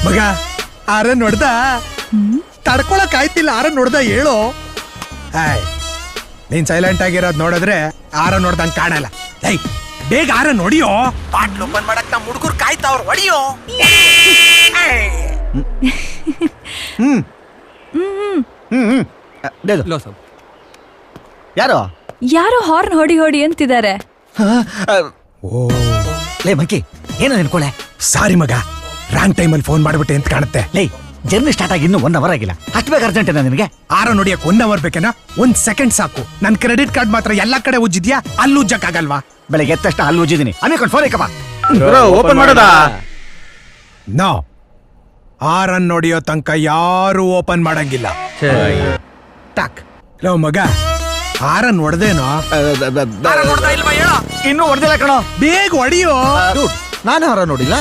ಮಗ ಆರನ್ ನೋಡ್ದ ತಡ್ಕೊಳಕ್ ಆಯ್ತಿಲ್ಲ. ಆರನ್ ನೋಡ್ದ ಹೇಳು. ನೀನ್ ಸೈಲೆಂಟ್ ಆಗಿರೋದ್ ನೋಡಿದ್ರೆ ಆರನ್ ನೋಡ್ದಂಗ್ ಕಾಣಲ್ಲ. ಬೇಗ ಆರನ್ ನೋಡಿಯೋ. ಬಾಟ್ಲ್ ಓಪನ್ ಮಾಡಕ್ ನಮ್ ಹುಡುಗರು ಕಾಯ್ತಾವ್ರ. ಹೊಡಿಯೋ. ಯಾರು ಯಾರೋ ಹಾರ್ನ್ ಹೊಡಿ ಹೊಡಿ ಅಂತಿದ್ದಾರೆ. ಲೇ ಮಂಕಿ, ಏನೋ ಅನ್ಕೊಳೆ. ಸಾರಿ ಮಗ, ರಾಂಗ್ ಟೈಮಲ್ಲಿ ಫೋನ್ ಮಾಡ್ಬಿಟ್ಟೆ ಅಂತ ಕಾಣುತ್ತೆ. ಲೇ, ಜರ್ನಿ ಸ್ಟಾರ್ಟ್ ಆಗಿ ಇನ್ನೂ 1 ಅವರ್ ಆಗಿಲ್ಲ. ಅಷ್ಟು ಬೇಗ ಅರ್ಜೆಂಟ್ ನಿನಗೆ? ಆರ ನೋಡಿಯಕ್ 1 ಅವರ್ ಬೇಕೇನಾ? 1 ಸೆಕೆಂಡ್ ಸಾಕು. ನನ್ ಕ್ರೆಡಿಟ್ ಕಾರ್ಡ್ ಮಾತ್ರ ಎಲ್ಲಾ ಕಡೆ ಉಜ್ಜಿದ್ಯಾ, ಅಲ್ಲಿ ಉಜ್ಜಕ್ಕಾಗಲ್ವಾ? ಬೆಳಗ್ಗೆ ಎದ್ದ ತಕ್ಷಣ ಅಲ್ಲಿ ಉಜ್ಜಿದೀನಿ. ಆಮೇಲೆ ಫೋನ್ ಇಕ್ಕಪ್ಪ. ಓಪನ್ ಮಾಡೋದಾ? ನೋ, ಆರನ್ ನೋಡಿಯೋ ತನಕ ಯಾರು ಓಪನ್ ಮಾಡಂಗಿಲ್ಲ. ಟಕ್. ಲೋ ಮಗ, ಆರನ್ ಹೊಡೆದೇನೋ? ಇನ್ನೂ ಹೊಡೆದಿಲ್ಲ ಕಣೋ. ಬೇಗ ಹೊಡಿಯೋ. ನಾನು ಹಾರ ನೋಡಿಲ್ಲ.